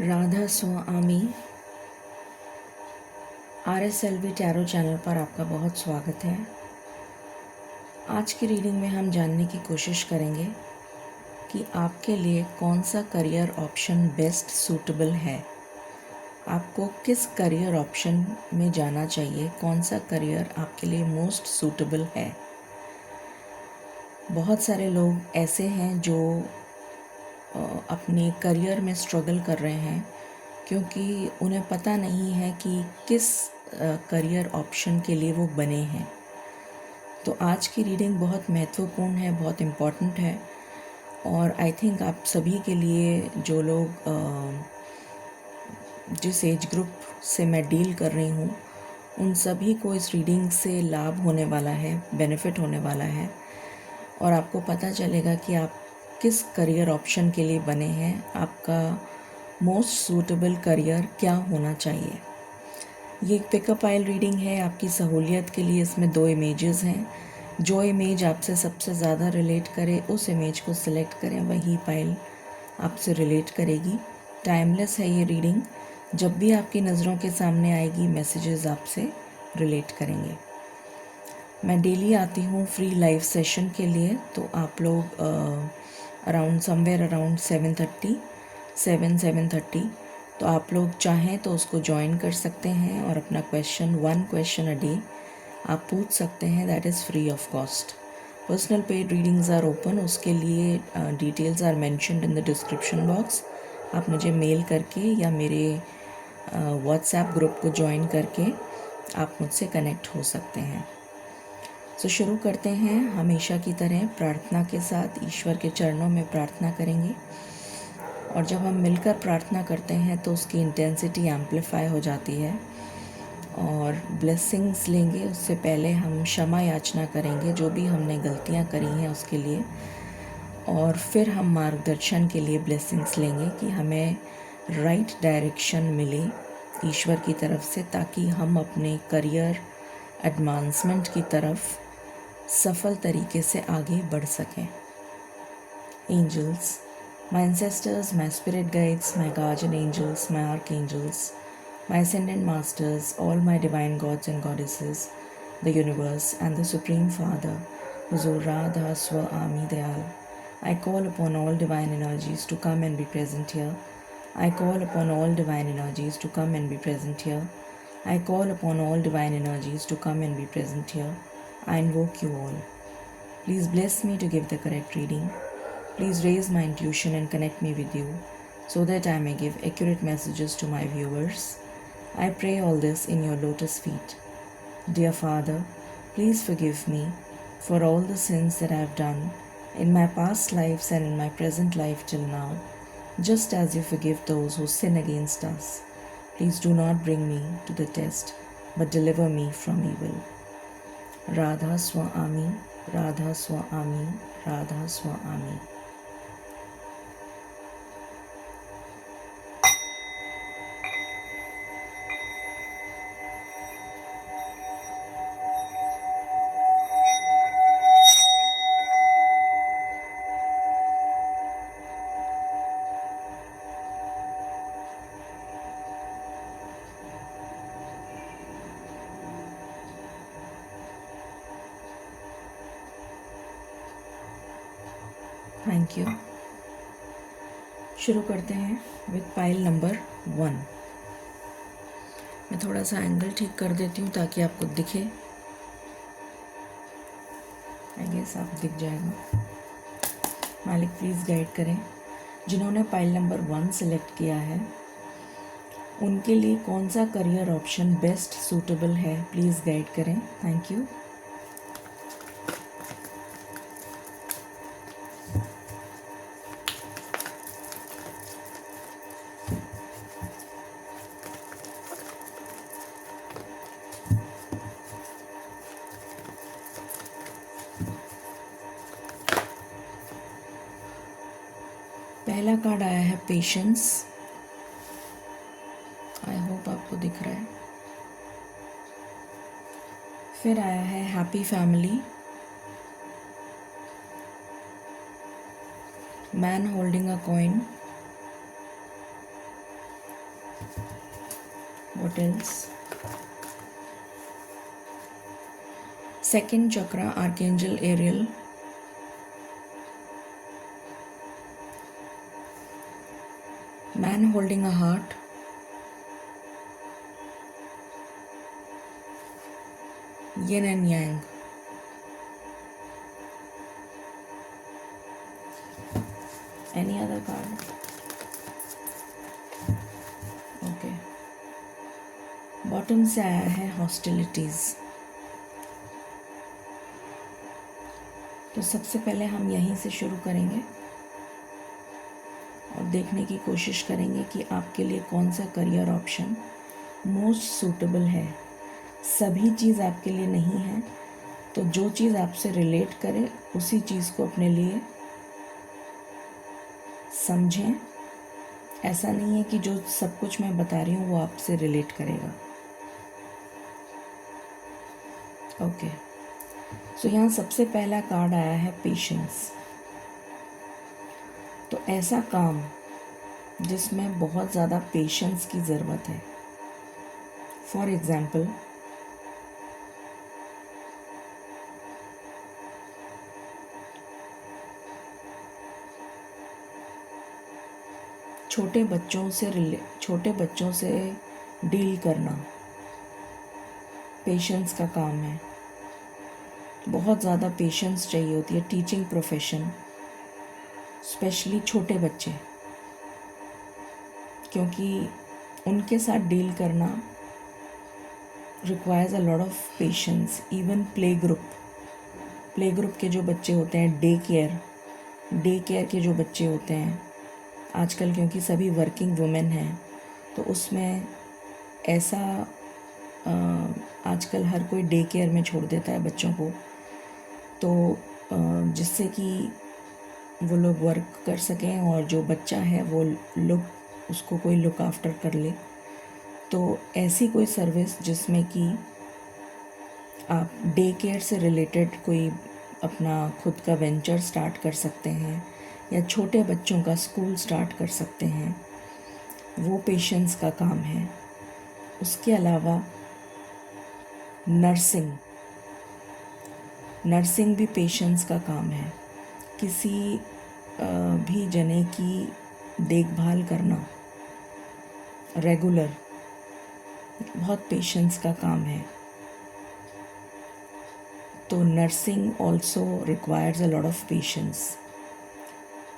राधा स्वामी RSLV tarot channel पर आपका बहुत स्वागत है। आज की रीडिंग में हम जानने की कोशिश करेंगे कि आपके लिए कौन सा करियर ऑप्शन बेस्ट सूटेबल है। आपको किस करियर ऑप्शन में जाना चाहिए, कौन सा करियर आपके लिए मोस्ट सूटेबल है। बहुत सारे लोग ऐसे हैं जो अपने करियर में स्ट्रगल कर रहे हैं क्योंकि उन्हें पता नहीं है कि किस करियर ऑप्शन के लिए वो बने हैं। तो आज की रीडिंग बहुत महत्वपूर्ण है, बहुत इम्पॉर्टेंट है और आई थिंक आप सभी के लिए जो लोग जिस एज ग्रुप से मैं डील कर रही हूँ उन सभी को इस रीडिंग से लाभ होने वाला है, बेनिफिट होने वाला है और आपको पता चलेगा कि आप किस करियर ऑप्शन के लिए बने हैं, आपका मोस्ट सूटेबल करियर क्या होना चाहिए। ये एक पिकअप आइल रीडिंग है आपकी सहूलियत के लिए। इसमें 2 इमेजेस हैं। जो इमेज आपसे सबसे ज़्यादा रिलेट करे उस इमेज को सिलेक्ट करें, वही पाइल आपसे रिलेट करेगी। टाइमलेस है ये रीडिंग, जब भी आपकी नज़रों के सामने आएगी मैसेजेस आपसे रिलेट करेंगे। मैं डेली आती हूँ फ्री लाइव सेशन के लिए, तो आप लोग अराउंड समवेयर अराउंड 7:30 तो आप लोग चाहें तो उसको ज्वाइन कर सकते हैं और अपना वन क्वेश्चन अ डे आप पूछ सकते हैं। That is free of cost. Personal paid readings are open, उसके लिए details are mentioned in the description box. आप मुझे मेल करके या मेरे व्हाट्सएप ग्रुप को ज्वाइन करके आप मुझसे कनेक्ट हो सकते हैं। तो शुरू करते हैं। हमेशा की तरह प्रार्थना के साथ ईश्वर के चरणों में प्रार्थना करेंगे और जब हम मिलकर प्रार्थना करते हैं तो उसकी इंटेंसिटी एम्पलीफाई हो जाती है और ब्लेसिंग्स लेंगे। उससे पहले हम क्षमा याचना करेंगे जो भी हमने गलतियां करी हैं उसके लिए, और फिर हम मार्गदर्शन के लिए ब्लेसिंग्स लेंगे कि हमें राइट डायरेक्शन मिले ईश्वर की तरफ से, ताकि हम अपने करियर एडवांसमेंट की तरफ सफल तरीके से आगे बढ़ सकें। Angels, my ancestors, my spirit guides, my guardian angels, my archangels, my ascended masters, all my divine gods and goddesses, the universe, and the Supreme Father, Huzur Radha Swami Dayal. I call upon all divine energies to come and be present here. I call upon all divine energies to come and be present here. I call upon all divine energies to come and be present here. I invoke you all. Please bless me to give the correct reading. Please raise my intuition and connect me with you so that I may give accurate messages to my viewers. I pray all this in your lotus feet. Dear Father, please forgive me for all the sins that I have done in my past lives and in my present life till now, just as you forgive those who sin against us. Please do not bring me to the test, but deliver me from evil. Radha Swami, Radha Swami, Radha Swami. Thank you. शुरू करते हैं with pile number 1। मैं थोड़ा सा angle ठीक कर देती हूँ ताकि आपको दिखे। आई गेस आप दिख जाएगा। मालिक प्लीज़ गाइड करें। जिन्होंने पाइल नंबर 1 सेलेक्ट किया है उनके लिए कौन सा करियर ऑप्शन बेस्ट सूटेबल है, प्लीज़ गाइड करें। Thank you. पहला कार्ड आया है पेशेंस। आई होप आपको दिख रहा है। फिर आया है happy family, man holding a coin, What else? Second chakra, Archangel Ariel. Man holding a heart. Yin and Yang. Any other card? Okay. Bottom से आया है हॉस्टिलिटीज़। तो सबसे पहले हम यहीं से शुरू करेंगे और देखने की कोशिश करेंगे कि आपके लिए कौन सा करियर ऑप्शन मोस्ट सूटेबल है। सभी चीज़ आपके लिए नहीं है, तो जो चीज़ आपसे रिलेट करे उसी चीज़ को अपने लिए समझें। ऐसा नहीं है कि जो सब कुछ मैं बता रही हूँ वो आपसे रिलेट करेगा। ओके, सो यहाँ सबसे पहला कार्ड आया है पेशेंस। तो ऐसा काम जिसमें बहुत ज़्यादा पेशेंस की ज़रूरत है। फॉर एग्ज़ाम्पल, छोटे बच्चों से डील करना पेशेंस का काम है। बहुत ज़्यादा पेशेंस चाहिए होती है। टीचिंग प्रोफेशन, स्पेशली छोटे बच्चे, क्योंकि उनके साथ डील करना requires a lot of patience. Even play group के जो बच्चे होते हैं, डे केयर के जो बच्चे होते हैं आजकल, क्योंकि सभी वर्किंग वुमेन हैं, तो उसमें ऐसा आजकल हर कोई डे केयर में छोड़ देता है बच्चों को, तो जिससे कि वो लोग वर्क कर सकें और जो बच्चा है वो उसको कोई लुक आफ्टर कर ले। तो ऐसी कोई सर्विस जिसमें कि आप डे केयर से रिलेटेड कोई अपना खुद का वेंचर स्टार्ट कर सकते हैं या छोटे बच्चों का स्कूल स्टार्ट कर सकते हैं, वो पेशेंस का काम है। उसके अलावा नर्सिंग भी पेशेंस का काम है। किसी भी जने की देखभाल करना रेगुलर बहुत पेशेंस का काम है। तो nursing also requires a lot of patience.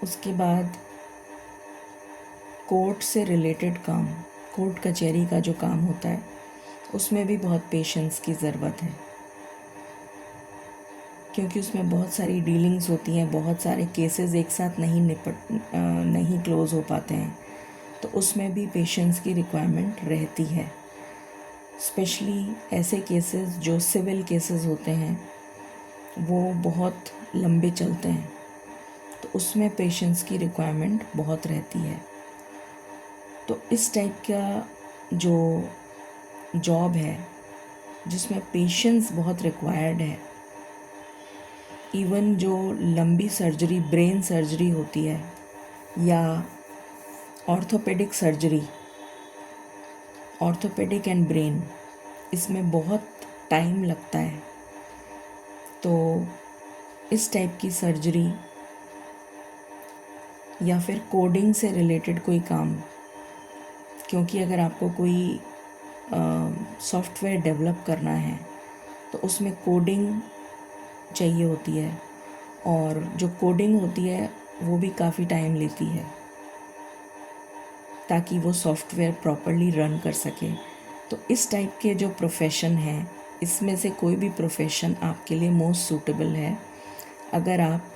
उसके बाद कोर्ट से रिलेटेड काम, कोर्ट कचहरी का जो काम होता है उसमें भी बहुत पेशेंस की ज़रूरत है, क्योंकि उसमें बहुत सारी डीलिंग्स होती हैं, बहुत सारे केसेस एक साथ नहीं क्लोज हो पाते हैं, तो उसमें भी पेशेंस की रिक्वायरमेंट रहती है। स्पेशली ऐसे केसेस जो सिविल केसेस होते हैं वो बहुत लंबे चलते हैं, तो उसमें पेशेंस की रिक्वायरमेंट बहुत रहती है। तो इस टाइप का जो जॉब है जिसमें पेशेंस बहुत रिक्वायर्ड है, इवन जो लंबी सर्जरी, ब्रेन सर्जरी होती है या orthopaedic surgery, orthopaedic and brain, इसमें बहुत टाइम लगता है। तो इस टाइप की सर्जरी या फिर कोडिंग से रिलेटेड कोई काम, क्योंकि अगर आपको कोई सॉफ्टवेयर डेवलप करना है तो उसमें कोडिंग चाहिए होती है, और जो कोडिंग होती है वो भी काफ़ी टाइम लेती है ताकि वो सॉफ्टवेयर प्रॉपरली रन कर सके। तो इस टाइप के जो प्रोफेशन हैं, इसमें से कोई भी प्रोफेशन आपके लिए मोस्ट सूटेबल है अगर आप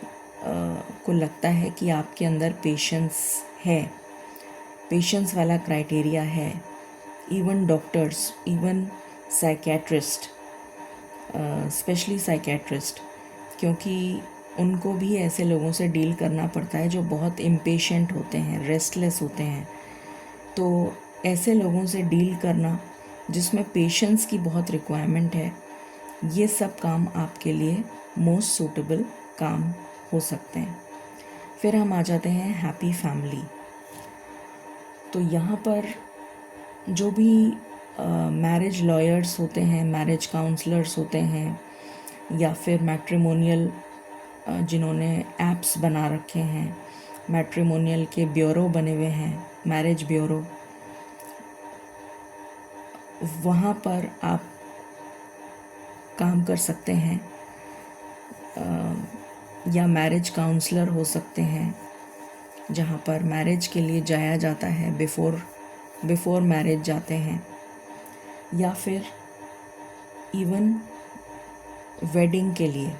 को लगता है कि आपके अंदर पेशेंस वाला क्राइटेरिया है। Even doctors, even psychiatrist, specially psychiatrist, क्योंकि उनको भी ऐसे लोगों से डील करना पड़ता है जो बहुत इम्पेशेंट होते हैं, रेस्टलेस होते हैं। तो ऐसे लोगों से डील करना जिसमें पेशेंस की बहुत रिक्वायरमेंट है, ये सब काम आपके लिए मोस्ट सूटेबल काम हो सकते हैं। फिर हम आ जाते हैं हैप्पी फैमिली। तो यहाँ पर जो भी मैरिज लॉयर्स होते हैं, मैरिज काउंसलर्स होते हैं, या फिर मैट्रिमोनियल जिन्होंने ऐप्स बना रखे हैं, मैट्रिमोनियल के ब्यूरो बने हुए हैं, मैरिज ब्यूरो, वहाँ पर आप काम कर सकते हैं, या मैरिज काउंसलर हो सकते हैं, जहाँ पर मैरिज के लिए जाया जाता है, बिफोर मैरिज जाते हैं, या फिर इवन वेडिंग के लिए,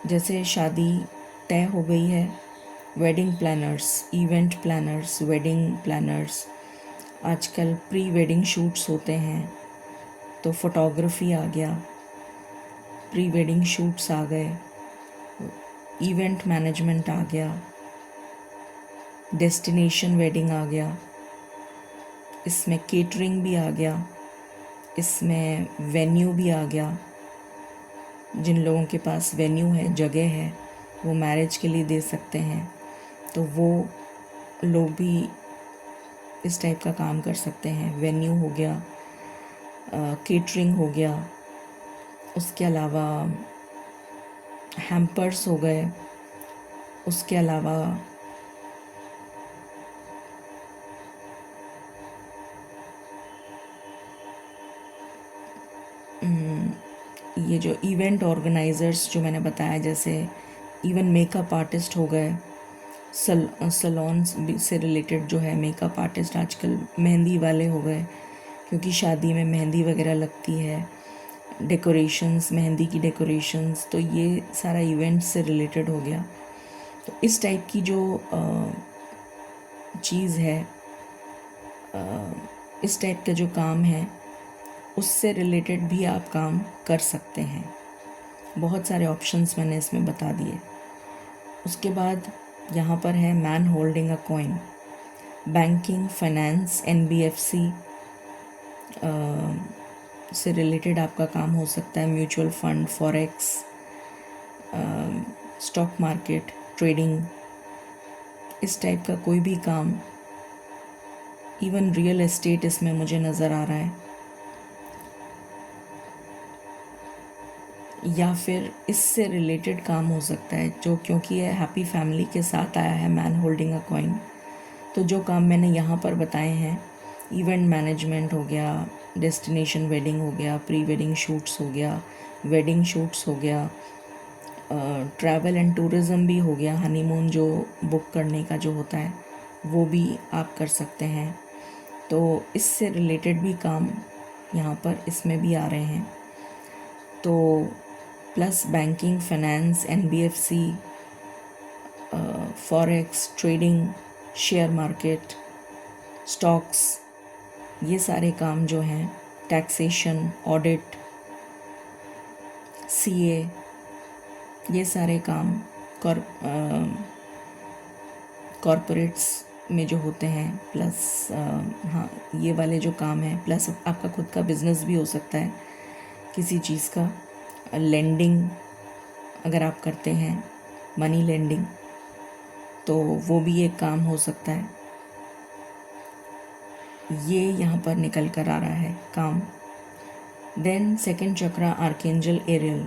जैसे शादी तय हो गई है, wedding planners, event planners, wedding planners, आजकल प्री वेडिंग शूट्स होते हैं, तो फोटोग्राफी आ गया, प्री वेडिंग शूट्स आ गए, इवेंट मैनेजमेंट आ गया, डेस्टिनेशन वेडिंग आ गया, इसमें केटरिंग भी आ गया, इसमें वेन्यू भी आ गया। जिन लोगों के पास वेन्यू है, जगह है, वो मैरिज के लिए दे सकते हैं, तो वो लोग भी इस टाइप का काम कर सकते हैं। वेन्यू हो गया, केटरिंग हो गया, उसके अलावा हैम्पर्स हो गए, उसके अलावा ये जो इवेंट ऑर्गेनाइज़र्स जो मैंने बताया, जैसे इवन मेकअप आर्टिस्ट हो गए, सलोन से रिलेटेड जो है मेकअप आर्टिस्ट, आजकल मेहंदी वाले हो गए, क्योंकि शादी में मेहंदी वगैरह लगती है, डेकोरेशंस, मेहंदी की डेकोरेशंस, तो ये सारा इवेंट से रिलेटेड हो गया। तो इस टाइप की जो चीज़ है, इस टाइप का जो काम है, उससे रिलेटेड भी आप काम कर सकते हैं। बहुत सारे ऑप्शंस मैंने इसमें बता दिए। उसके बाद यहाँ पर है man holding a coin, banking, finance, NBFC से रिलेटेड आपका काम हो सकता है, mutual fund, forex, stock market, trading, इस टाइप का कोई भी काम, इवन रियल एस्टेट इसमें मुझे नज़र आ रहा है, या फिर इससे रिलेटेड काम हो सकता है, जो क्योंकि ये हैप्पी फैमिली के साथ आया है मैन होल्डिंग अ कॉइन, तो जो काम मैंने यहाँ पर बताए हैं, इवेंट मैनेजमेंट हो गया, डेस्टिनेशन वेडिंग हो गया, प्री वेडिंग शूट्स हो गया, वेडिंग शूट्स हो गया, ट्रैवल एंड टूरिज़म भी हो गया, हनीमून जो बुक करने का जो होता है वो भी आप कर सकते हैं। तो इससे रिलेटेड भी काम यहाँ पर इसमें भी आ रहे हैं। तो plus banking, finance, NBFC, forex, trading, share market, stocks, ये सारे काम जो हैं, टैक्सेशन, ऑडिट, सीए, ये सारे काम कॉरपोरेट्स में जो होते हैं, प्लस हाँ, ये वाले जो काम हैं, प्लस आपका खुद का बिजनेस भी हो सकता है किसी चीज़ का, लेंडिंग अगर आप करते हैं, मनी लेंडिंग, तो वो भी एक काम हो सकता है। ये यहाँ पर निकल कर आ रहा है काम। देन सेकंड चक्रा, आर्केंजल एरियल,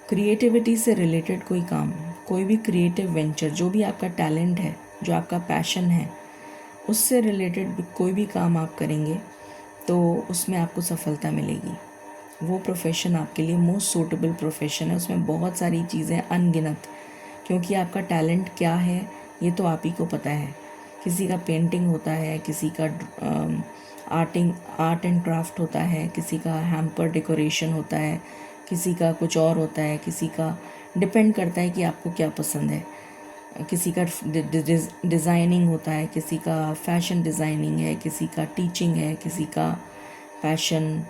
क्रिएटिविटी से रिलेटेड कोई काम, कोई भी क्रिएटिव वेंचर, जो भी आपका टैलेंट है, जो आपका पैशन है, उससे रिलेटेड कोई भी काम आप करेंगे तो उसमें आपको सफलता मिलेगी। वो प्रोफेशन आपके लिए मोस्ट सूटेबल प्रोफेशन है। उसमें बहुत सारी चीज़ें अनगिनत, क्योंकि आपका टैलेंट क्या है ये तो आप ही को पता है। किसी का पेंटिंग होता है, किसी का आर्ट एंड क्राफ्ट होता है, किसी का हैम्पर डेकोरेशन होता है, किसी का कुछ और होता है, किसी का डिपेंड करता है कि आपको क्या पसंद है। किसी का डिज़ाइनिंग होता है, किसी का फैशन डिज़ाइनिंग है, किसी का टीचिंग है, किसी का पैशन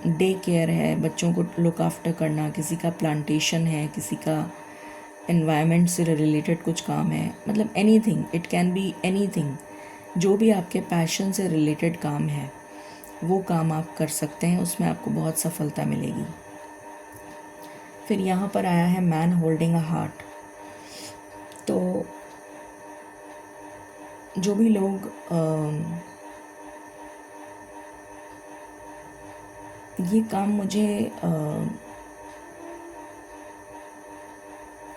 डे केयर है, बच्चों को लुक आफ्टर करना, किसी का प्लांटेशन है, किसी का एनवायरनमेंट से रिलेटेड कुछ काम है, मतलब anything, it can be anything. जो भी आपके पैशन से रिलेटेड काम है वो काम आप कर सकते हैं, उसमें आपको बहुत सफलता मिलेगी। फिर यहाँ पर आया है मैन होल्डिंग अ हार्ट। तो जो भी लोग ये काम मुझे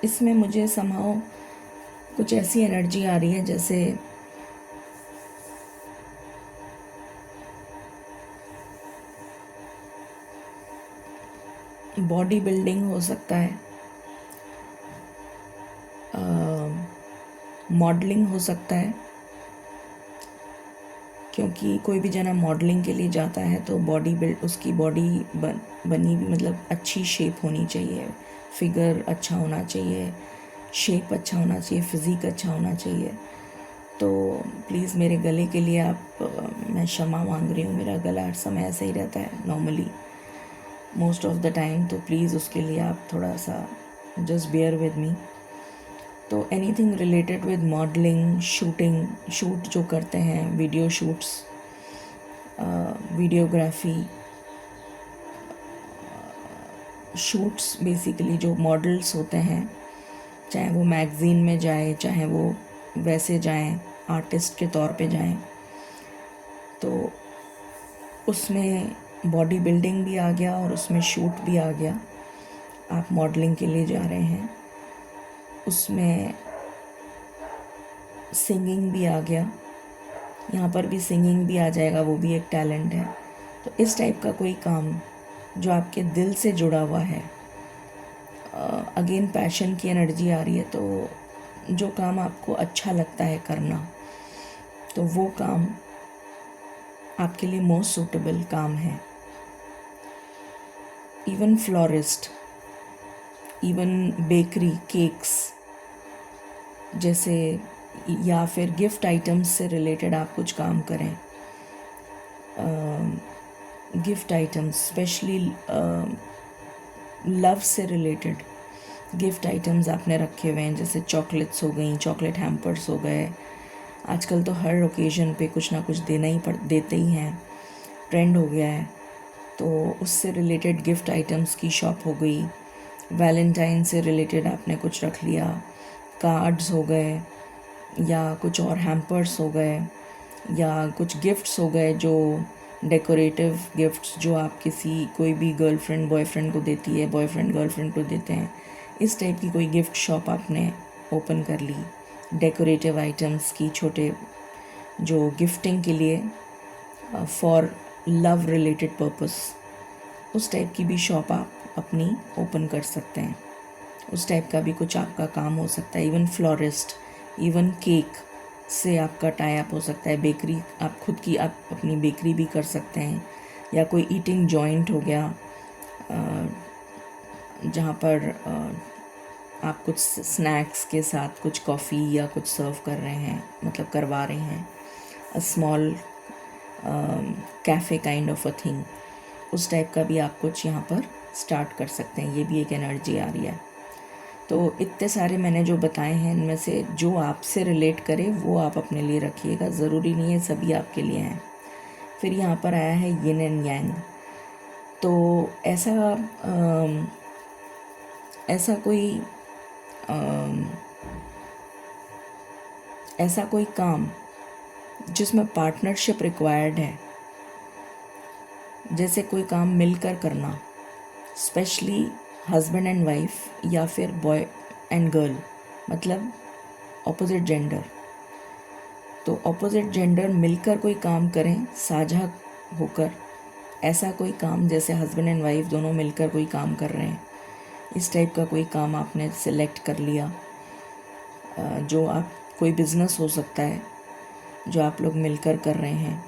इसमें मुझे समहाउ कुछ ऐसी एनर्जी आ रही है जैसे बॉडी बिल्डिंग हो सकता है, मॉडलिंग हो सकता है, क्योंकि कोई भी जना मॉडलिंग के लिए जाता है तो उसकी बॉडी बनी भी मतलब अच्छी शेप होनी चाहिए, फिगर अच्छा होना चाहिए, शेप अच्छा होना चाहिए, फिज़िक अच्छा होना चाहिए। तो प्लीज़ मेरे गले के लिए मैं क्षमा मांग रही हूँ। मेरा गला हर समय ऐसा ही रहता है normally most of the time, तो प्लीज़ उसके लिए आप थोड़ा सा जस्ट बेयर विद मी। तो anything related with modelling, shoot जो करते हैं, video shoots, videography shoots, basically जो मॉडल्स होते हैं, चाहे वो मैगज़ीन में जाए, चाहे वो वैसे जाएं, आर्टिस्ट के तौर पे जाएं, तो उसमें बॉडी बिल्डिंग भी आ गया और उसमें शूट भी आ गया। आप मॉडलिंग के लिए जा रहे हैं, उसमें सिंगिंग भी आ गया, यहाँ पर भी सिंगिंग भी आ जाएगा, वो भी एक टैलेंट है। तो इस टाइप का कोई काम जो आपके दिल से जुड़ा हुआ है, अगेन पैशन की एनर्जी आ रही है, तो जो काम आपको अच्छा लगता है करना, तो वो काम आपके लिए मोस्ट सूटेबल काम है। Even florist, even bakery, cakes जैसे, या फिर गिफ्ट आइटम्स से रिलेटेड आप कुछ काम करें। गिफ्ट आइटम्स स्पेशली लव से रिलेटेड गिफ्ट आइटम्स आपने रखे हुए हैं, जैसे चॉकलेट्स हो गई, चॉकलेट हैम्पर्स हो गए। आजकल तो हर ओकेजन पे कुछ ना कुछ देते ही हैं, ट्रेंड हो गया है। तो उससे रिलेटेड गिफ्ट आइटम्स की शॉप हो गई। वैलेंटाइन से रिलेटेड आपने कुछ रख लिया, कार्ड्स हो गए, या कुछ और हैम्पर्स हो गए, या कुछ गिफ्ट्स हो गए जो डेकोरेटिव गिफ्ट्स जो आप कोई भी गर्लफ्रेंड बॉयफ्रेंड को देती है, बॉयफ्रेंड गर्लफ्रेंड को देते हैं। इस टाइप की कोई गिफ्ट शॉप आपने ओपन कर ली, डेकोरेटिव आइटम्स की, छोटे जो गिफ्टिंग के लिए फॉर लव रिलेटेड पर्पस, उस टाइप की भी शॉप आप अपनी ओपन कर सकते हैं। उस टाइप का भी कुछ आपका काम हो सकता है। इवन फ्लोरिस्ट, इवन केक से आपका टाई अप हो सकता है। बेकरी, आप खुद की आप अपनी बेकरी भी कर सकते हैं, या कोई ईटिंग जॉइंट हो गया जहाँ पर आप कुछ स्नैक्स के साथ कुछ कॉफ़ी या कुछ सर्व कर रहे हैं, मतलब करवा रहे हैं, a small cafe kind of a thing, उस टाइप का भी आप कुछ यहाँ पर स्टार्ट कर सकते हैं। ये भी एक एनर्जी आ रही है। तो इतने सारे मैंने जो बताए हैं, इनमें से जो आपसे रिलेट करे वो आप अपने लिए रखिएगा, ज़रूरी नहीं है सभी आपके लिए हैं। फिर यहाँ पर आया है यिन एंड यांग। तो ऐसा कोई काम जिसमें पार्टनरशिप रिक्वायर्ड है, जैसे कोई काम मिलकर करना, स्पेशली हस्बैंड एंड वाइफ या फिर बॉय एंड गर्ल, मतलब ऑपोजिट जेंडर। तो ऑपोजिट जेंडर मिलकर कोई काम करें, साझा होकर, ऐसा कोई काम जैसे हस्बैंड एंड वाइफ दोनों मिलकर कोई काम कर रहे हैं, इस टाइप का कोई काम आपने सिलेक्ट कर लिया। जो आप कोई बिज़नेस हो सकता है जो आप लोग मिलकर कर रहे हैं,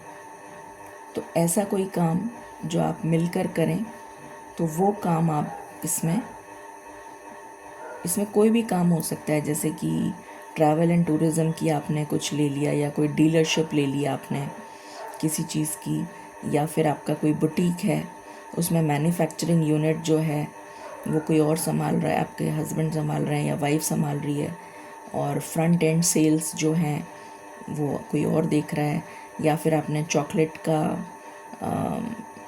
तो ऐसा कोई काम जो आप मिलकर करें, तो वो काम आप इसमें कोई भी काम हो सकता है, जैसे कि ट्रैवल एंड टूरिज़्म की आपने कुछ ले लिया, या कोई डीलरशिप ले लिया आपने किसी चीज़ की, या फिर आपका कोई बुटीक है, उसमें मैन्युफैक्चरिंग यूनिट जो है वो कोई और संभाल रहा है, आपके हस्बैंड संभाल रहे हैं या वाइफ संभाल रही है, और फ्रंट एंड सेल्स जो हैं वो कोई और देख रहा है, या फिर आपने चॉकलेट का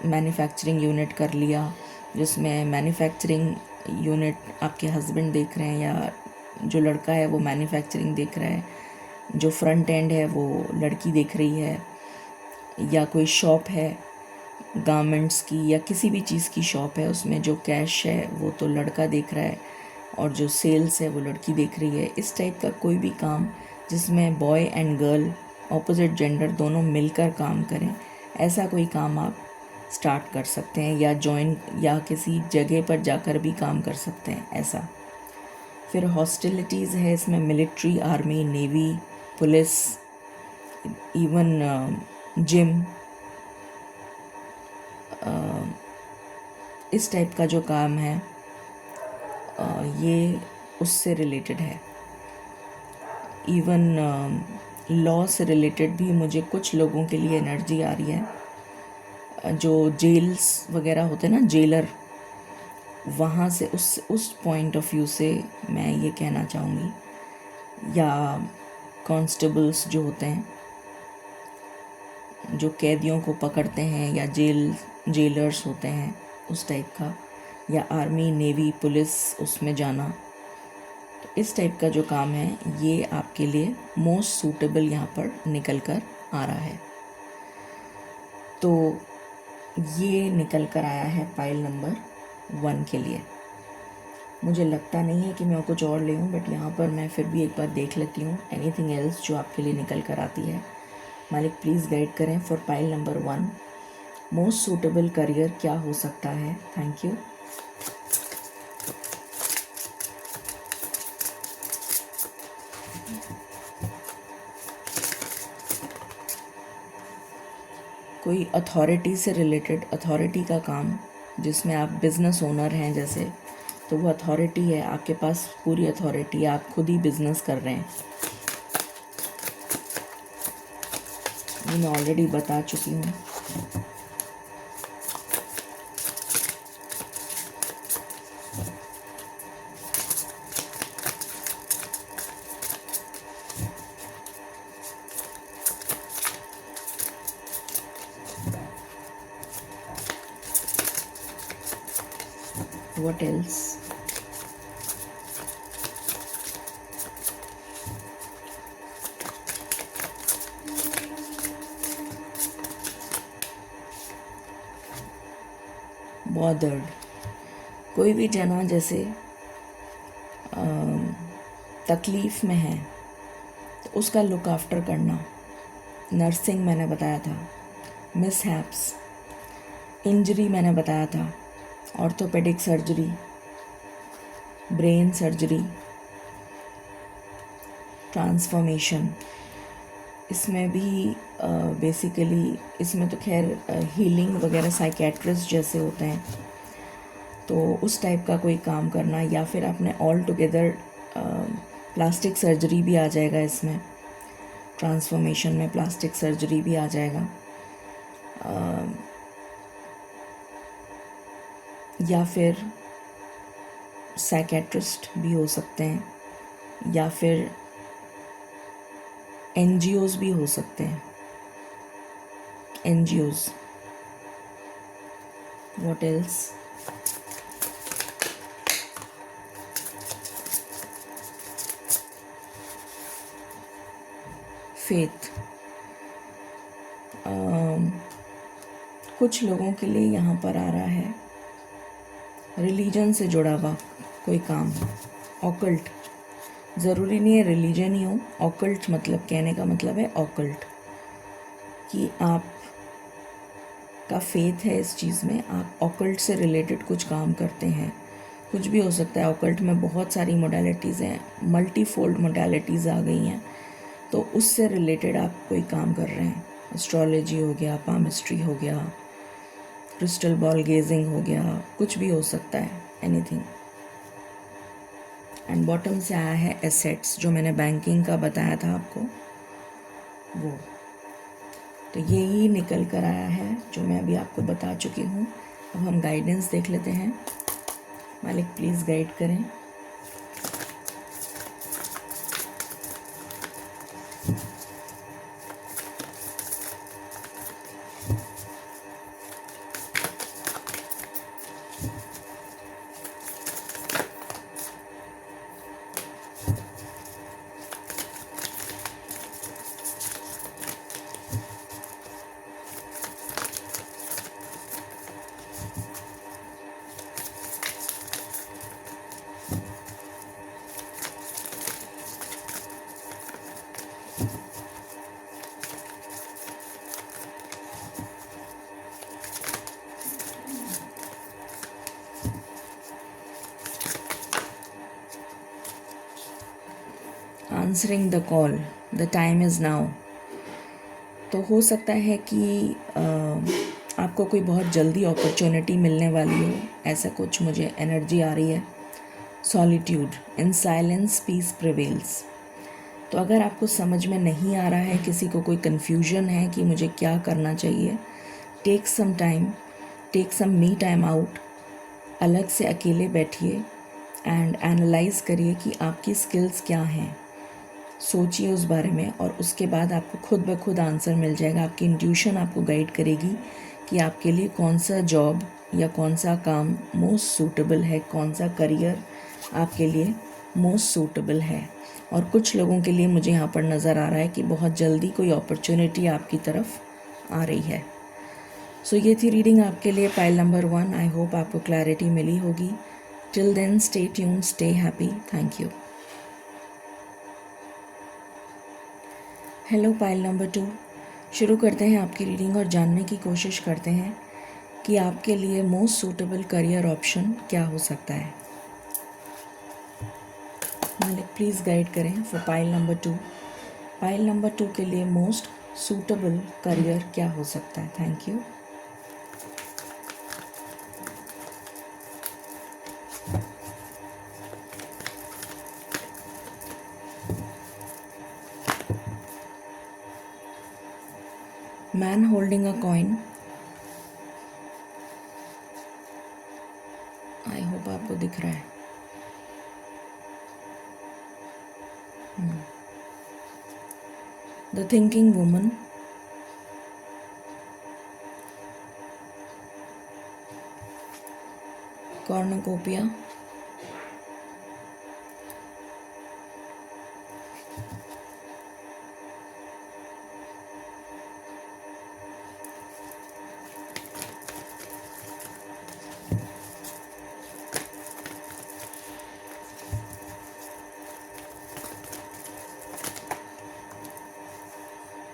मैन्युफैक्चरिंग यूनिट कर लिया, जिसमें मैन्युफैक्चरिंग यूनिट आपके हस्बैंड देख रहे हैं, या जो लड़का है वो मैन्युफैक्चरिंग देख रहा है, जो फ्रंट एंड है वो लड़की देख रही है, या कोई शॉप है गारमेंट्स की या किसी भी चीज़ की शॉप है, उसमें जो कैश है वो तो लड़का देख रहा है और जो सेल्स है वो लड़की देख रही है। इस टाइप का कोई भी काम जिसमें boy and girl opposite gender दोनों मिलकर काम करें, ऐसा कोई काम आप स्टार्ट कर सकते हैं या जॉइन या किसी जगह पर जाकर भी काम कर सकते हैं ऐसा। फिर हॉस्टिलिटीज़ है इसमें, military, army, navy, police, even gym, इस टाइप का जो काम है ये उससे रिलेटेड है। इवन लॉ से रिलेटेड भी मुझे कुछ लोगों के लिए एनर्जी आ रही है। जो जेल्स वगैरह होते हैं ना, जेलर, वहाँ से उस पॉइंट ऑफ व्यू से मैं ये कहना चाहूँगी, या कॉन्स्टेबल्स जो होते हैं जो कैदियों को पकड़ते हैं, या जेलर्स होते हैं उस टाइप का, या आर्मी, नेवी, पुलिस, उसमें जाना। तो इस टाइप का जो काम है ये आपके लिए मोस्ट सूटेबल यहाँ पर निकल कर आ रहा है। तो ये निकल कर आया है पाइल नंबर 1 के लिए। मुझे लगता नहीं है कि मैं कुछ और ले हूँ, बट यहाँ पर मैं फिर भी एक बार देख लेती हूँ एनीथिंग एल्स जो आपके लिए निकल कर आती है। मालिक प्लीज़ गाइड करें for pile number 1, most suitable career क्या हो सकता है। Thank you. कोई अथॉरिटी से रिलेटेड, अथॉरिटी का काम जिसमें आप बिज़नेस ओनर हैं जैसे, तो वो अथॉरिटी है, आपके पास पूरी अथॉरिटी है, आप खुद ही बिज़नेस कर रहे हैं। ये मैं ऑलरेडी बता चुकी हूँ। What else? Bothered, कोई भी जना जैसे तकलीफ़ में है तो उसका लुक आफ्टर करना। नर्सिंग मैंने बताया था, मिसहैप्स, इंजरी मैंने बताया था, orthopaedic surgery, brain surgery, transformation. इसमें भी बेसिकली इसमें तो खैर हीलिंग वगैरह साइकेट्रिस्ट जैसे होते हैं, तो उस टाइप का कोई काम करना, या फिर आपने ऑल टुगेदर प्लास्टिक सर्जरी भी आ जाएगा इसमें, ट्रांसफॉर्मेशन में प्लास्टिक सर्जरी भी आ जाएगा, या फिर साइकेट्रिस्ट भी हो सकते हैं, या फिर एनजीओज़ भी हो सकते हैं। NGOs, what else? फेथ, कुछ लोगों के लिए यहाँ पर आ रहा है रिलीजन से जुड़ा हुआ कोई काम। ऑकल्ट, ज़रूरी नहीं है रिलीजन ही हो, ऑकल्ट मतलब कहने का मतलब है ऑकल्ट, कि आप का फेथ है इस चीज़ में, आप ऑकल्ट से रिलेटेड कुछ काम करते हैं। कुछ भी हो सकता है, ऑकल्ट में बहुत सारी मोडालिटीज़ हैं, मल्टीफोल्ड मोडालिटीज़ आ गई हैं, तो उससे रिलेटेड आप कोई काम कर रहे हैं। एस्ट्रोलॉजी हो गया, पामिस्ट्री हो गया, क्रिस्टल बॉल गेजिंग हो गया, कुछ भी हो सकता है, एनीथिंग। एंड बॉटम से आया है एसेट्स, जो मैंने बैंकिंग का बताया था आपको वो। तो यही निकल कर आया है जो मैं अभी आपको बता चुकी हूँ। अब हम गाइडेंस देख लेते हैं। मालिक प्लीज़ गाइड करें। Answering the call, the time is now. तो हो सकता है कि आपको कोई बहुत जल्दी अपॉर्चुनिटी मिलने वाली हो, ऐसा कुछ मुझे एनर्जी आ रही है। Solitude, in silence peace prevails. तो अगर आपको समझ में नहीं आ रहा है, किसी को कोई कन्फ्यूजन है कि मुझे क्या करना चाहिए, take some time, take some me time out, अलग से अकेले बैठिए एंड एनालाइज करिए कि आपकी स्किल्स क्या हैं। सोचिए उस बारे में और उसके बाद आपको खुद ब खुद आंसर मिल जाएगा। आपकी इंट्यूशन आपको गाइड करेगी कि आपके लिए कौन सा जॉब या कौन सा काम मोस्ट सूटेबल है, कौन सा करियर आपके लिए मोस्ट सूटेबल है। और कुछ लोगों के लिए मुझे यहाँ पर नज़र आ रहा है कि बहुत जल्दी कोई अपॉर्चुनिटी आपकी तरफ आ रही है। सो ये थी रीडिंग आपके लिए, पाइल नंबर 1। आई होप आपको क्लैरिटी मिली होगी। Till then stay tuned, stay happy. Thank you. Hello pile number 2। शुरू करते हैं आपकी रीडिंग और जानने की कोशिश करते हैं कि आपके लिए मोस्ट सूटेबल करियर ऑप्शन क्या हो सकता है। मालिक प्लीज़ गाइड करें for pile number 2। Pile number 2 के लिए मोस्ट सूटेबल करियर क्या हो सकता है। Thank you. Man holding a coin. I hope आपको दिख रहा है। The thinking woman. Cornucopia.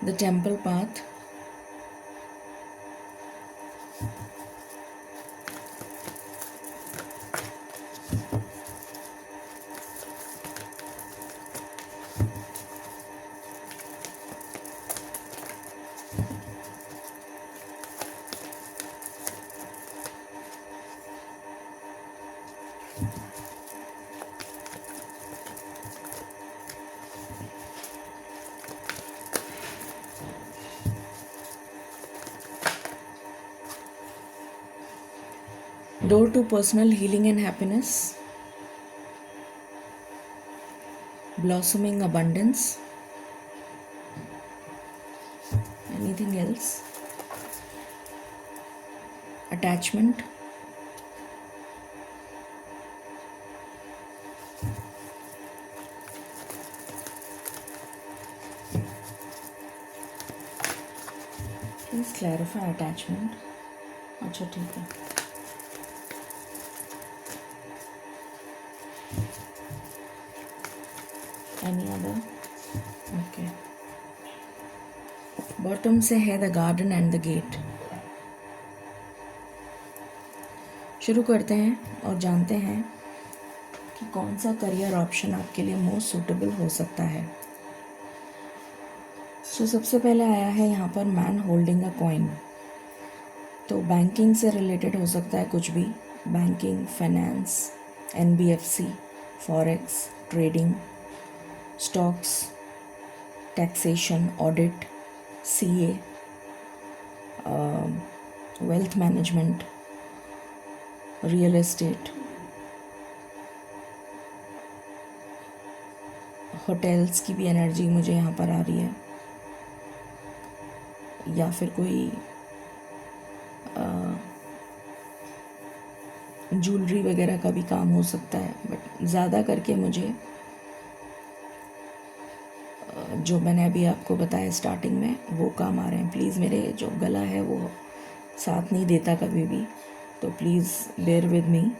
The temple path. Door to personal healing and happiness. Blossoming abundance. Anything else? Attachment. Please clarify attachment. अच्छा ठीक है। Any other? Okay. बॉटम से है the garden and the gate. शुरू करते हैं और जानते हैं कि कौन सा करियर ऑप्शन आपके लिए मोस्ट सूटेबल हो सकता है। सो सबसे पहले आया है यहाँ पर मैन होल्डिंग अ कॉइन। तो बैंकिंग से रिलेटेड हो सकता है कुछ भी, banking, finance, NBFC, forex, trading, stocks, taxation, audit, CA, wealth management, real estate, hotels की भी एनर्जी मुझे यहाँ पर आ रही है, या फिर कोई ज्वेलरी वगैरह का भी काम हो सकता है। बट ज़्यादा करके मुझे जो मैंने अभी आपको बताया स्टार्टिंग में वो काम आ रहे हैं। प्लीज़, मेरे जो गला है वो साथ नहीं देता कभी भी, तो प्लीज़ बेयर विद मी।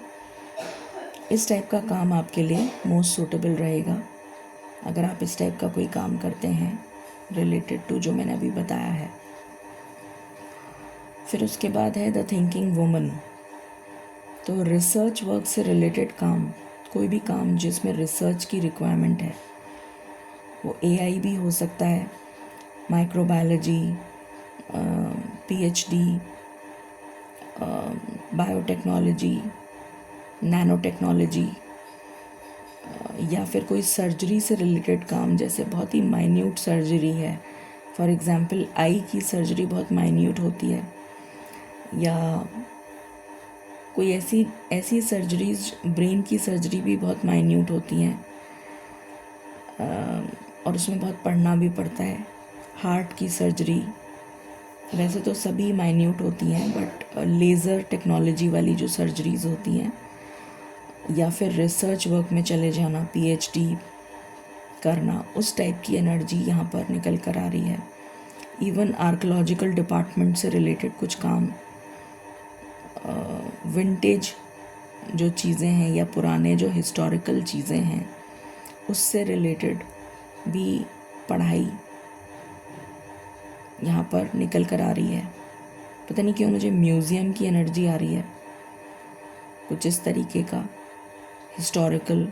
इस टाइप का काम आपके लिए मोस्ट सूटेबल रहेगा अगर आप इस टाइप का कोई काम करते हैं। रिलेटेड टू जो मैंने अभी बताया है। फिर उसके बाद है द थिंकिंग वुमन। तो रिसर्च वर्क से रिलेटेड काम, कोई भी काम जिसमें रिसर्च की रिक्वायरमेंट है, वो एआई भी हो सकता है, microbiology, PhD, biotechnology, nano technology, या फिर कोई सर्जरी से रिलेटेड काम, जैसे बहुत ही माइन्यूट सर्जरी है, फॉर एग्ज़ाम्पल आई की सर्जरी बहुत माइन्यूट होती है, या कोई ऐसी सर्जरीज, ब्रेन की सर्जरी भी बहुत माइन्यूट होती हैं और उसमें बहुत पढ़ना भी पड़ता है। हार्ट की सर्जरी वैसे तो सभी माइन्यूट होती हैं, बट लेज़र टेक्नोलॉजी वाली जो सर्जरीज होती हैं, या फिर रिसर्च वर्क में चले जाना, पीएचडी करना, उस टाइप की एनर्जी यहाँ पर निकल कर आ रही है। इवन आर्कोलॉजिकल डिपार्टमेंट से रिलेटेड कुछ काम, विंटेज जो चीज़ें हैं या पुराने जो हिस्टोरिकल चीज़ें हैं उससे रिलेटेड भी पढ़ाई यहाँ पर निकल कर आ रही है। पता नहीं क्यों मुझे म्यूज़ियम की एनर्जी आ रही है, कुछ इस तरीके का हिस्टोरिकल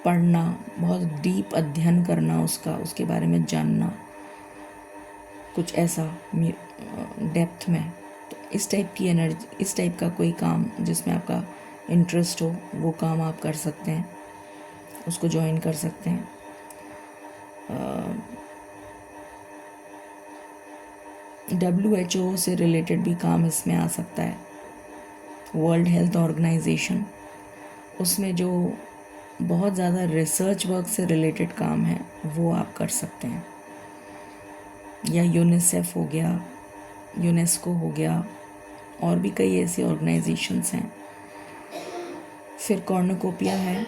पढ़ना, बहुत डीप अध्ययन करना उसका, उसके बारे में जानना, कुछ ऐसा डेप्थ में। तो इस टाइप की एनर्जी, इस टाइप का कोई काम जिसमें आपका इंटरेस्ट हो, वो काम आप कर सकते हैं, उसको ज्वाइन कर सकते हैं। WHO से रिलेटेड भी काम इसमें आ सकता है, वर्ल्ड हेल्थ ऑर्गेनाइजेशन, उसमें जो बहुत ज़्यादा रिसर्च वर्क से रिलेटेड काम है वो आप कर सकते हैं, या यूनिसेफ हो गया, यूनेस्को हो गया, और भी कई ऐसी ऑर्गेनाइजेशंस हैं। फिर कॉर्नुकोपिया है,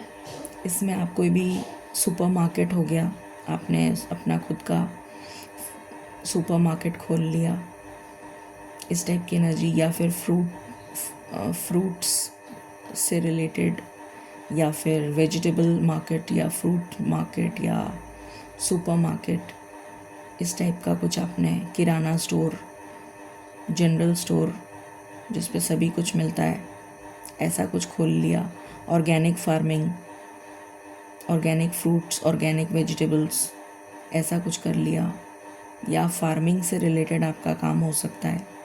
इसमें आप कोई भी सुपरमार्केट हो गया, आपने अपना खुद का सुपरमार्केट खोल लिया, इस टाइप की एनर्जी, या फिर फ्रूट्स से रिलेटेड, या फिर वेजिटेबल मार्केट या फ्रूट मार्केट या सुपरमार्केट, इस टाइप का कुछ आपने, किराना स्टोर, जनरल स्टोर जिस पे सभी कुछ मिलता है, ऐसा कुछ खोल लिया। Organic farming, organic fruits, organic vegetables, ऐसा कुछ कर लिया, या फार्मिंग से रिलेटेड आपका काम हो सकता है।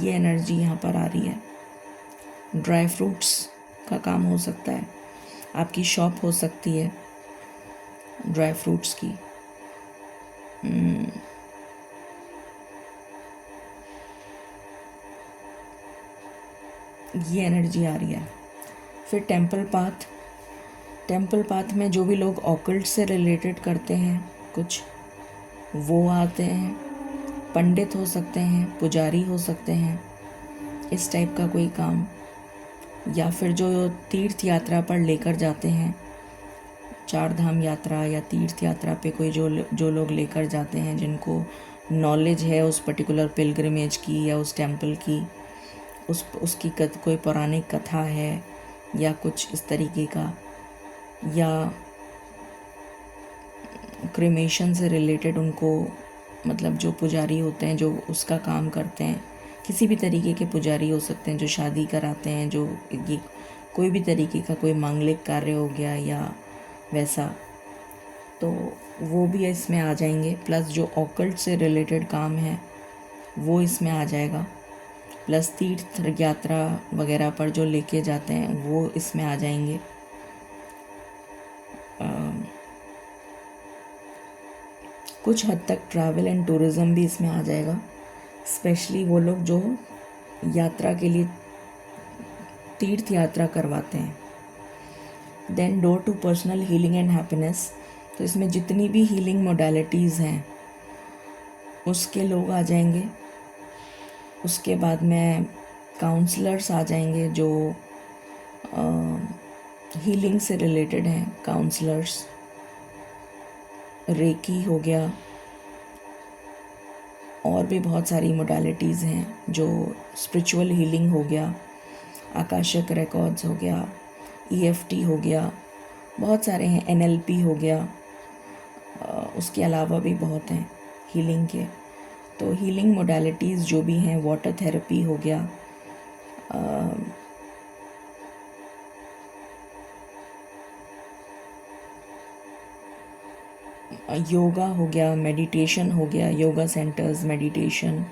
ये एनर्जी यहाँ पर आ रही है। ड्राई फ्रूट्स का काम हो सकता है, आपकी शॉप हो सकती है ड्राई फ्रूट्स की। ये एनर्जी आ रही है। फिर टेम्पल पाथ में जो भी लोग ऑकल्ट से रिलेटेड करते हैं कुछ, वो आते हैं। पंडित हो सकते हैं, पुजारी हो सकते हैं, इस टाइप का कोई काम, या फिर जो तीर्थ यात्रा पर लेकर जाते हैं, चार धाम यात्रा या तीर्थ यात्रा पे कोई जो लोग लेकर जाते हैं, जिनको नॉलेज है उस पर्टिकुलर पिलग्रिमेज की या उस टेम्पल की, उसकी कोई पौराणिक कथा है या कुछ इस तरीके का, या क्रिमेशन से रिलेटेड उनको, मतलब जो पुजारी होते हैं जो उसका काम करते हैं, किसी भी तरीके के पुजारी हो सकते हैं, जो शादी कराते हैं, जो ये कोई भी तरीके का कोई मांगलिक कार्य हो गया या वैसा, तो वो भी इसमें आ जाएंगे। प्लस जो ऑकल्ट से रिलेटेड काम है वो इसमें आ जाएगा, प्लस तीर्थ यात्रा वगैरह पर जो लेके जाते हैं वो इसमें आ जाएंगे। कुछ हद तक ट्रैवल एंड टूरिज़्म भी इसमें आ जाएगा, स्पेशली वो लोग जो यात्रा के लिए तीर्थ यात्रा करवाते हैं। Then door to personal healing and happiness, तो इसमें जितनी भी हीलिंग मोडालिटीज़ हैं उसके लोग आ जाएंगे। उसके बाद में काउंसलर्स आ जाएंगे जो हीलिंग से रिलेटेड हैं, काउंसलर्स, रेकी हो गया, और भी बहुत सारी मोडालिटीज़ हैं, जो स्पिरिचुअल हीलिंग हो गया, आकाशिक रिकॉर्ड्स हो गया, EFT हो गया, बहुत सारे हैं, NLP हो गया, उसके अलावा भी बहुत हैं हीलिंग के। तो हीलिंग मोडालिटीज़ जो भी हैं, वाटर थेरेपी हो गया, योगा हो गया, मेडिटेशन हो गया, योगा सेंटर्स, मेडिटेशन,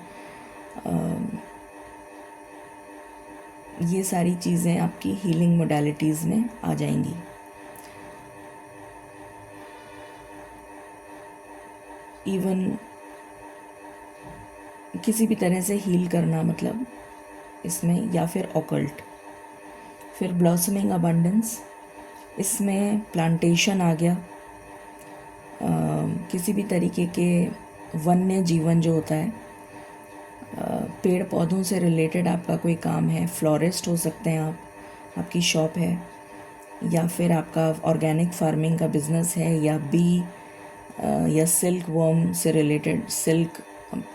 ये सारी चीज़ें आपकी हीलिंग मोडालिटीज़ में आ जाएंगी। इवन किसी भी तरह से हील करना, मतलब इसमें, या फिर ऑकल्ट। फिर ब्लॉसमिंग अबंडेंस, इसमें प्लांटेशन आ गया, किसी भी तरीके के वन्य जीवन जो होता है, पेड़ पौधों से रिलेटेड आपका कोई काम है, फ्लोरिस्ट हो सकते हैं आप, आपकी शॉप है, या फिर आपका ऑर्गेनिक फार्मिंग का बिजनेस है, या बी या सिल्क वर्म से रिलेटेड सिल्क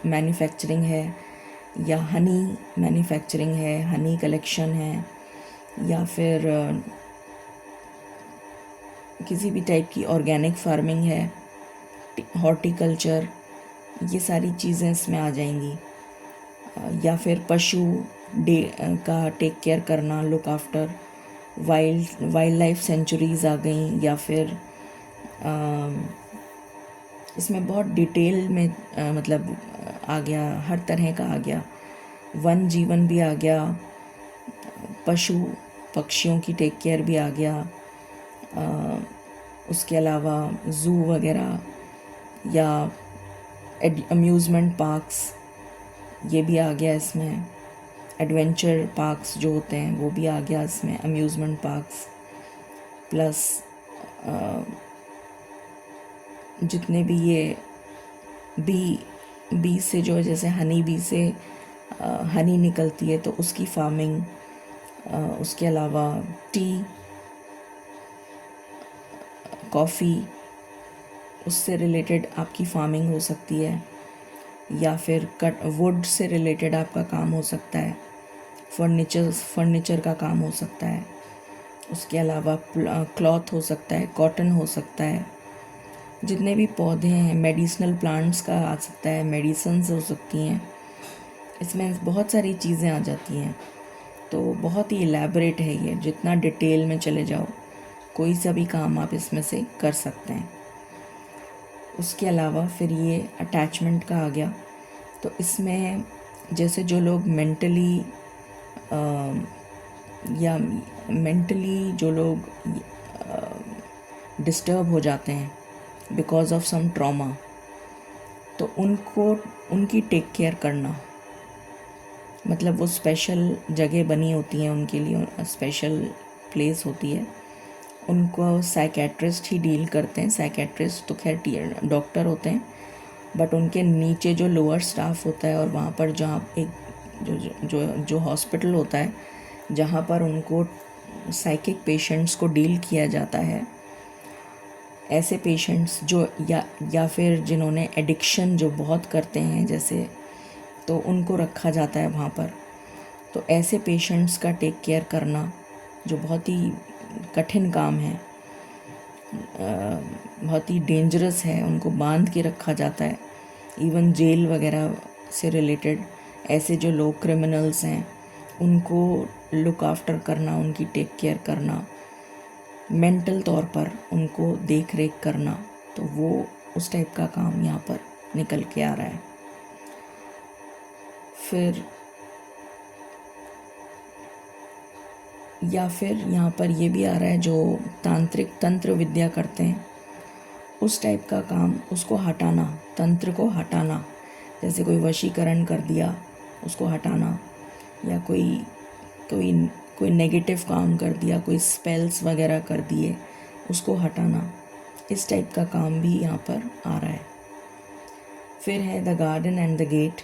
मैन्युफैक्चरिंग है, या हनी मैन्युफैक्चरिंग है, हनी कलेक्शन है, या फिर किसी भी टाइप की ऑर्गेनिक फार्मिंग है, हॉर्टिकल्चर, ये सारी चीज़ें इसमें आ जाएंगी। या फिर पशु का टेक केयर करना, look after, wildlife sanctuaries आ गई, या फिर इसमें बहुत डिटेल में मतलब आ गया, हर तरह का आ गया, वन जीवन भी आ गया, पशु पक्षियों की टेक केयर भी आ गया, उसके अलावा ज़ू वगैरह या अम्यूज़मेंट पार्क्स, ये भी आ गया इसमें। एडवेंचर पार्क्स जो होते हैं वो भी आ गया इसमें, अम्यूज़मेंट पार्क्स, प्लस जितने भी ये बी से जो, जैसे हनी बी से हनी निकलती है तो उसकी फार्मिंग, उसके अलावा टी, कॉफ़ी, उससे रिलेटेड आपकी फार्मिंग हो सकती है, या फिर वुड से रिलेटेड आपका काम हो सकता है, फर्नीचर का काम हो सकता है, उसके अलावा क्लॉथ हो सकता है, कॉटन हो सकता है, जितने भी पौधे हैं, मेडिसिनल प्लांट्स का आ सकता है, मेडिसिन्स हो सकती हैं, इसमें बहुत सारी चीज़ें आ जाती हैं। तो बहुत ही इलेबरेट है ये, जितना डिटेल में चले जाओ कोई सा भी काम आप इसमें से कर सकते हैं। उसके अलावा फिर ये अटैचमेंट का आ गया, तो इसमें जैसे जो लोग मेंटली जो लोग डिस्टर्ब हो जाते हैं बिकॉज ऑफ सम ट्रॉमा, तो उनकी टेक केयर करना, मतलब वो स्पेशल जगह बनी होती हैं उनके लिए, स्पेशल प्लेस होती है, उनको साइकेट्रिस्ट ही डील करते हैं। साइकेट्रिस्ट तो खैर डॉक्टर होते हैं, बट उनके नीचे जो लोअर स्टाफ होता है, और वहाँ पर जहाँ एक जो हॉस्पिटल होता है जहाँ पर उनको साइकिक पेशेंट्स को डील किया जाता है, ऐसे पेशेंट्स जो या फिर जिन्होंने एडिक्शन जो बहुत करते हैं जैसे, तो उनको रखा जाता है वहाँ पर। तो ऐसे पेशेंट्स का टेक केयर करना जो बहुत ही कठिन काम है, बहुत ही डेंजरस है, उनको बांध के रखा जाता है, इवन जेल वगैरह से रिलेटेड ऐसे जो लोग क्रिमिनल्स हैं उनको लुक आफ्टर करना, उनकी टेक केयर करना, मेंटल तौर पर उनको देख रेख करना, तो वो उस टाइप का काम यहाँ पर निकल के आ रहा है। फिर या फिर यहाँ पर ये भी आ रहा है जो तांत्रिक तंत्र विद्या करते हैं, उस टाइप का काम, उसको हटाना, तंत्र को हटाना, जैसे कोई वशीकरण कर दिया उसको हटाना, या कोई नेगेटिव काम कर दिया, कोई स्पेल्स वगैरह कर दिए उसको हटाना, इस टाइप का काम भी यहाँ पर आ रहा है। फिर है the garden and the gate,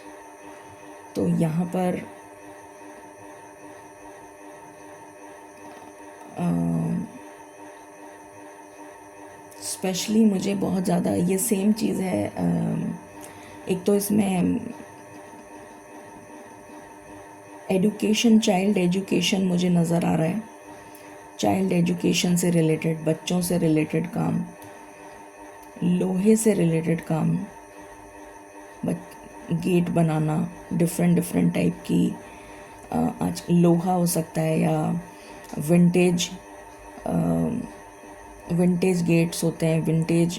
तो यहाँ पर स्पेशली मुझे बहुत ज़्यादा ये सेम चीज़ है एक तो इसमें एजुकेशन, चाइल्ड एजुकेशन मुझे नज़र आ रहा है। चाइल्ड एजुकेशन से रिलेटेड, बच्चों से रिलेटेड काम, लोहे से रिलेटेड काम, गेट बनाना, डिफरेंट डिफरेंट टाइप की, आज लोहा हो सकता है या विंटेज विंटेज गेट्स होते हैं, विंटेज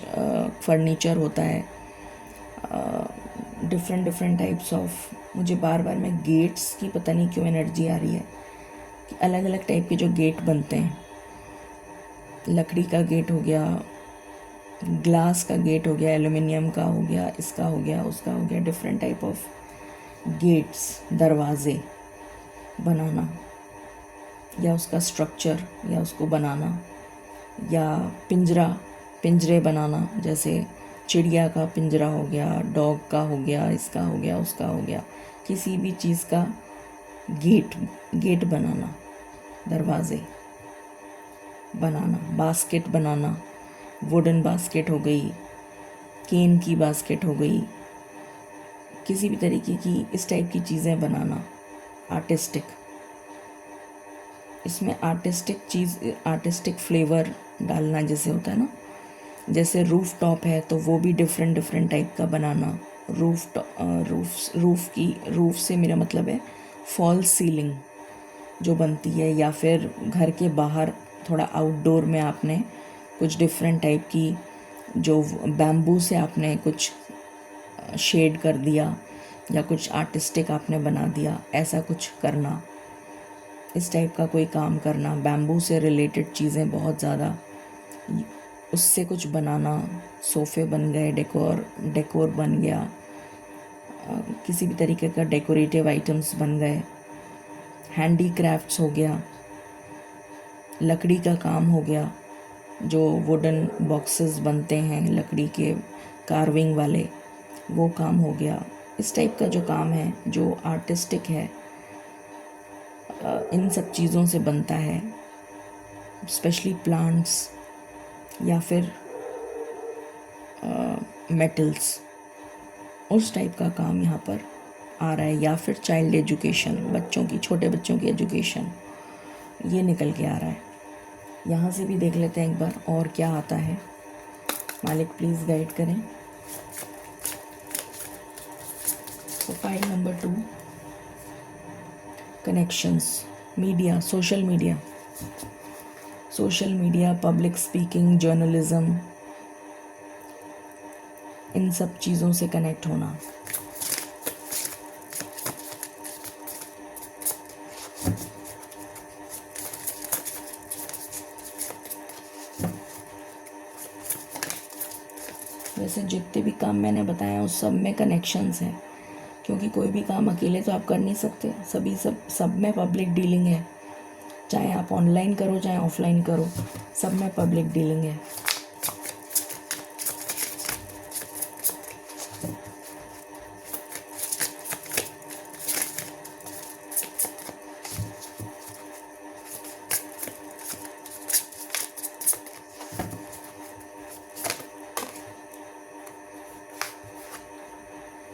फर्नीचर होता है, डिफरेंट डिफरेंट टाइप्स ऑफ। मुझे बार बार में गेट्स की पता नहीं क्यों एनर्जी आ रही है कि अलग अलग टाइप के जो गेट बनते हैं, लकड़ी का गेट हो गया, ग्लास का गेट हो गया, एल्युमिनियम का हो गया, इसका हो गया, उसका हो गया, डिफरेंट टाइप ऑफ गेट्स, दरवाजे बनाना या उसका स्ट्रक्चर या उसको बनाना, या पिंजरे बनाना, जैसे चिड़िया का पिंजरा हो गया, डॉग का हो गया, इसका हो गया, उसका हो गया, किसी भी चीज़ का गेट बनाना, दरवाजे बनाना, बास्केट बनाना, वुडन बास्केट हो गई, केन की बास्केट हो गई, किसी भी तरीके की इस टाइप की चीज़ें बनाना, आर्टिस्टिक। इसमें आर्टिस्टिक फ्लेवर डालना जैसे होता है ना, जैसे रूफ टॉप है तो वो भी डिफरेंट डिफरेंट टाइप का बनाना। रूफ से मेरा मतलब है फॉल्स सीलिंग जो बनती है, या फिर घर के बाहर थोड़ा आउटडोर में आपने कुछ डिफरेंट टाइप की, जो बैम्बू से आपने कुछ शेड कर दिया या कुछ आर्टिस्टिक आपने बना दिया, ऐसा कुछ करना, इस टाइप का कोई काम करना, बैम्बू से रिलेटेड चीज़ें बहुत ज़्यादा, उससे कुछ बनाना, सोफ़े बन गए, डेकोर बन गया, किसी भी तरीके का डेकोरेटिव आइटम्स बन गए, हैंडी क्राफ्ट्स हो गया, लकड़ी का काम हो गया, जो वुडन बॉक्सेस बनते हैं लकड़ी के कार्विंग वाले, वो काम हो गया। इस टाइप का जो काम है जो आर्टिस्टिक है, इन सब चीज़ों से बनता है, स्पेशली प्लांट्स या फिर मेटल्स, उस टाइप का काम यहाँ पर आ रहा है। या फिर चाइल्ड एजुकेशन, बच्चों की, छोटे बच्चों की एजुकेशन, ये निकल के आ रहा है। यहाँ से भी देख लेते हैं एक बार और क्या आता है। मालिक प्लीज़ गाइड करें। तो file number 2, connections, media, social media, public speaking, journalism, इन सब चीज़ों से कनेक्ट होना। वैसे जितने भी काम मैंने बताया उस सब में कनेक्शंस हैं, क्योंकि कोई भी काम अकेले तो आप कर नहीं सकते, सब में पब्लिक डीलिंग है, चाहे आप ऑनलाइन करो चाहे ऑफलाइन करो, सब में पब्लिक डीलिंग है।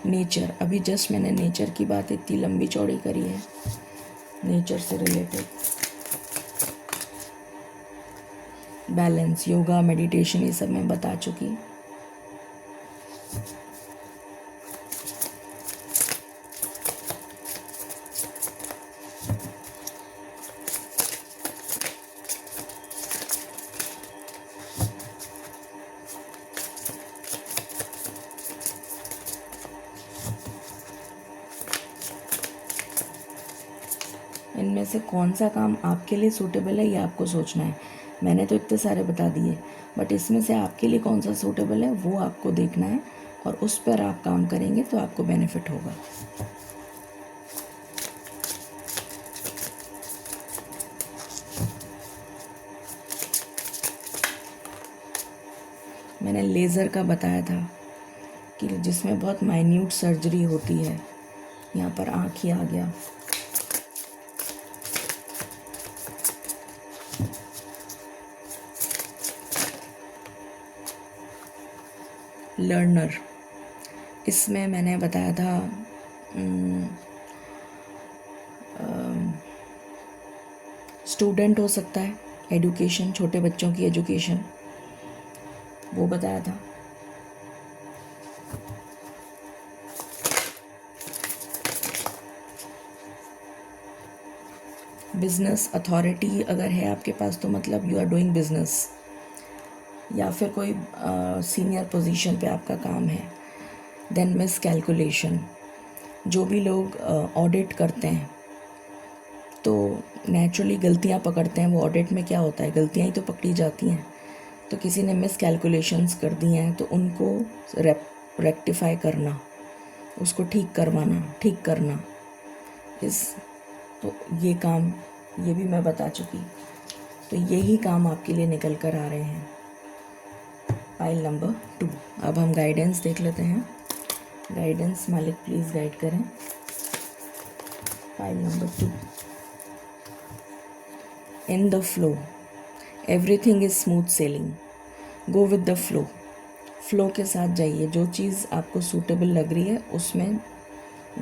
नेचर, अभी जस्ट मैंने नेचर की बात इतनी लंबी चौड़ी करी है, नेचर से रिलेटेड। बैलेंस, योगा, मेडिटेशन, ये सब मैं बता चुकी। इनमें से कौन सा काम आपके लिए सूटेबल है ये आपको सोचना है। मैंने तो इतने सारे बता दिए, बट इसमें से आपके लिए कौन सा सूटेबल है वो आपको देखना है, और उस पर आप काम करेंगे तो आपको बेनिफिट होगा। मैंने लेज़र का बताया था कि जिसमें बहुत माइन्यूट सर्जरी होती है, यहाँ पर आँख ही आ गया। लर्नर, इसमें मैंने बताया था स्टूडेंट हो सकता है, एजुकेशन, छोटे बच्चों की एजुकेशन, वो बताया था। बिजनेस अथॉरिटी अगर है आपके पास तो मतलब यू आर डूइंग बिजनेस, या फिर कोई सीनियर पोजीशन पे आपका काम है। देन मिस कैलकुलेशन, जो भी लोग ऑडिट करते हैं तो नेचुरली गलतियां पकड़ते हैं। वो ऑडिट में क्या होता है, गलतियां ही तो पकड़ी जाती हैं। तो किसी ने मिस कैलकुलेशंस कर दी हैं तो उनको रेक्टिफाई करना, उसको ठीक करवाना, ठीक करना, इस तो ये काम, ये भी मैं बता चुकी। तो यही काम आपके लिए निकल कर आ रहे हैं। Pile number 2। अब हम गाइडेंस देख लेते हैं। गाइडेंस मालिक प्लीज़ गाइड करें। Pile number 2। In the flow, everything is smooth selling, go with the flow. Flow के साथ जाइए, जो चीज़ आपको सूटेबल लग रही है उसमें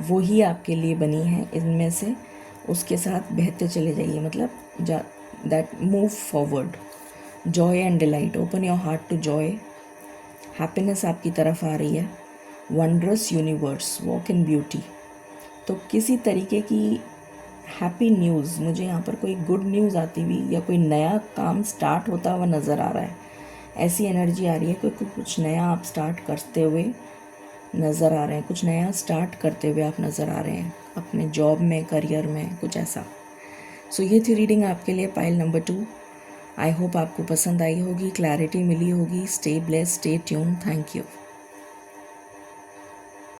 वो ही आपके लिए बनी है, इनमें से उसके साथ बहते चले जाइए, मतलब that move forward. Joy and delight, open your heart to joy, happiness आपकी तरफ आ रही है। Wondrous universe, walk in beauty. तो किसी तरीके की हैप्पी न्यूज़, मुझे यहाँ पर कोई गुड न्यूज़ आती हुई या कोई नया काम स्टार्ट होता हुआ नज़र आ रहा है, ऐसी एनर्जी आ रही है। कोई कुछ नया आप स्टार्ट करते हुए नज़र आ रहे हैं, कुछ नया स्टार्ट करते हुए आप नज़र आ रहे हैं अपने जॉब में, करियर में, कुछ ऐसा। सो ये थी रीडिंग आपके लिए, पाइल नंबर 2। आई होप आपको पसंद आई होगी, क्लैरिटी मिली होगी। Stay blessed, stay tune. Thank you.